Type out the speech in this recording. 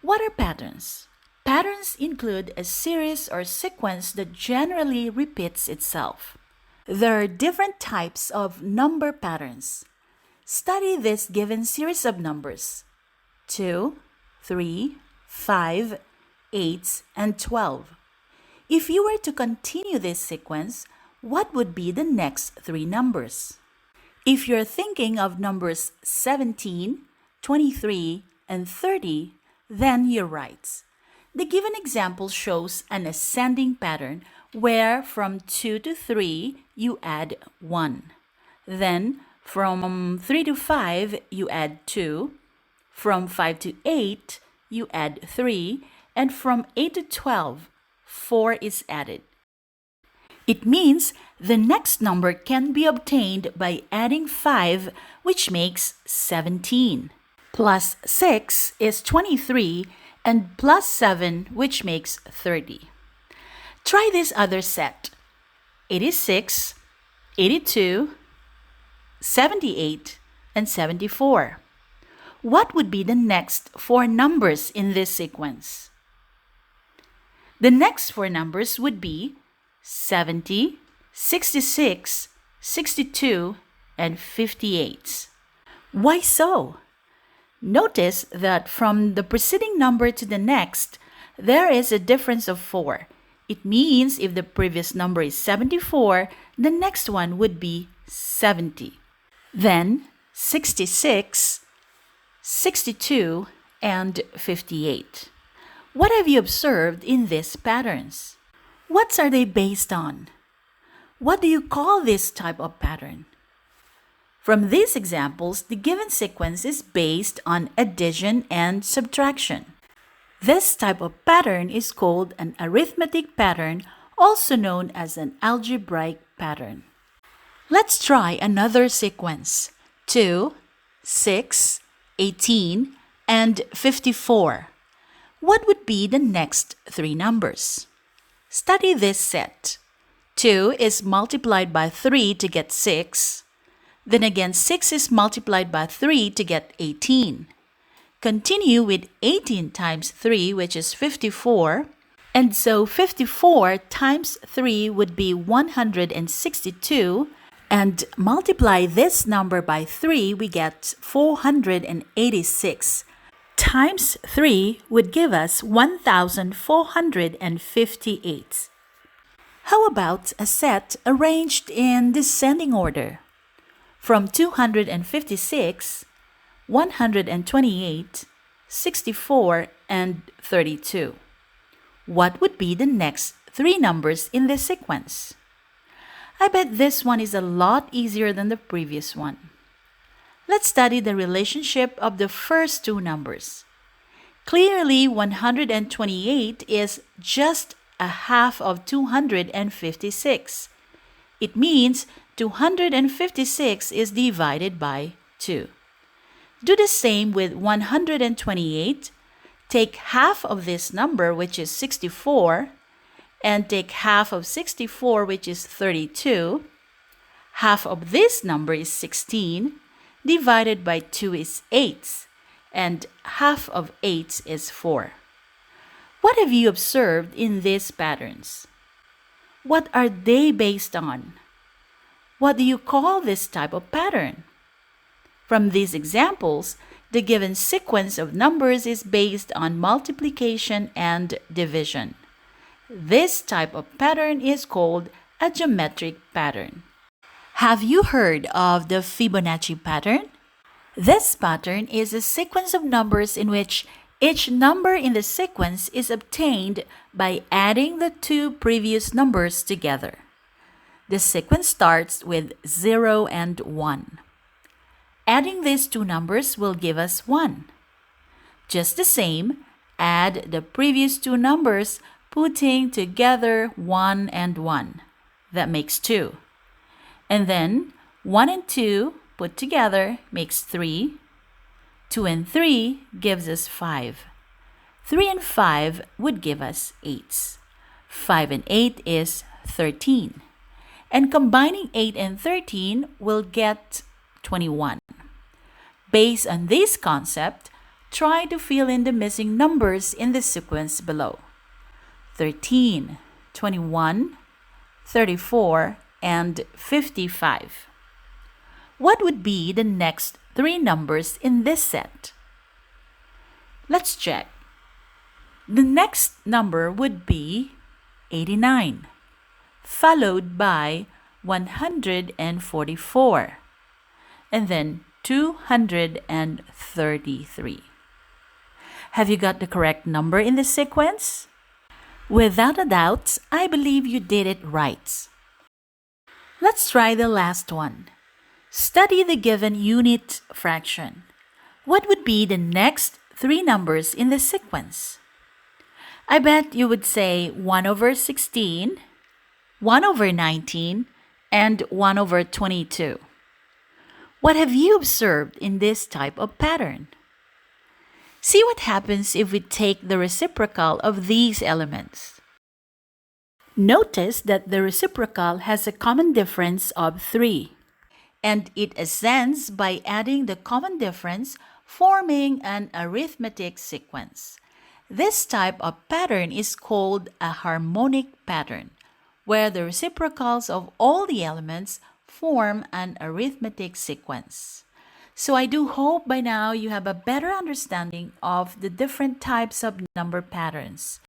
What are patterns? Patterns include a series or sequence that generally repeats itself. There are different types of number patterns. Study this given series of numbers: 2, 3, 5, 8, and 12. If you were to continue this sequence, what would be the next three numbers? If you're thinking of numbers 17, 23, and 30, then you're right. The given example shows an ascending pattern where from 2 to 3 you add 1. Then from 3 to 5 you add 2. From 5 to 8 you add 3. And from 8 to 12, 4 is added. It means the next number can be obtained by adding 5, which makes 17. Plus 6 is 23, and plus 7, which makes 30. Try this other set: 86, 82, 78, and 74. What would be the next four numbers in this sequence? The next four numbers would be 70, 66, 62, and 58. Why so? Notice that from the preceding number to the next, there is a difference of 4. It means if the previous number is 74, the next one would be 70. Then 66, 62, and 58. What have you observed in these patterns? What are they based on? What do you call this type of pattern? From these examples, the given sequence is based on addition and subtraction. This type of pattern is called an arithmetic pattern, also known as an algebraic pattern. Let's try another sequence: 2, 6, 18, and 54. What would be the next three numbers? Study this set. 2 is multiplied by 3 to get 6. Then again, 6 is multiplied by 3 to get 18. Continue with 18 times 3, which is 54. And so 54 times 3 would be 162. And multiply this number by 3, we get 486. Times 3 would give us 1,458. How about a set arranged in descending order? From 256, 128, 64, and 32. What would be the next three numbers in this sequence? I bet this one is a lot easier than the previous one. Let's study the relationship of the first two numbers. Clearly, 128 is just a half of 256. It means 256 is divided by 2. Do the same with 128. Take half of this number, which is 64, and take half of 64, which is 32. Half of this number is 16. Divided by 2 is 8, and half of 8 is 4. What have you observed in these patterns? What are they based on? What do you call this type of pattern? From these examples, the given sequence of numbers is based on multiplication and division. This type of pattern is called a geometric pattern. Have you heard of the Fibonacci pattern? This pattern is a sequence of numbers in which each number in the sequence is obtained by adding the two previous numbers together. The sequence starts with 0 and 1. Adding these two numbers will give us 1. Just the same, add the previous two numbers, putting together 1 and 1. That makes 2. And then 1 and 2 put together makes 3. 2 and 3 gives us 5. 3 and 5 would give us 8. 5 and 8 is 13. And combining 8 and 13 will get 21. Based on this concept, try to fill in the missing numbers in the sequence below: 13, 21, 34, and 55. What would be the next three numbers in this set? Let's check. The next number would be 89, followed by 144, and then 233. Have you got the correct number in the sequence? Without a doubt, I believe you did it right. Let's try the last one. Study the given unit fraction. What would be the next three numbers in the sequence? I bet you would say 1 over 16, 1 over 19, and 1 over 22. What have you observed in this type of pattern? See what happens if we take the reciprocal of these elements. Notice that the reciprocal has a common difference of 3, and it ascends by adding the common difference, forming an arithmetic sequence. This type of pattern is called a harmonic pattern, where the reciprocals of all the elements form an arithmetic sequence. So I do hope by now you have a better understanding of the different types of number patterns.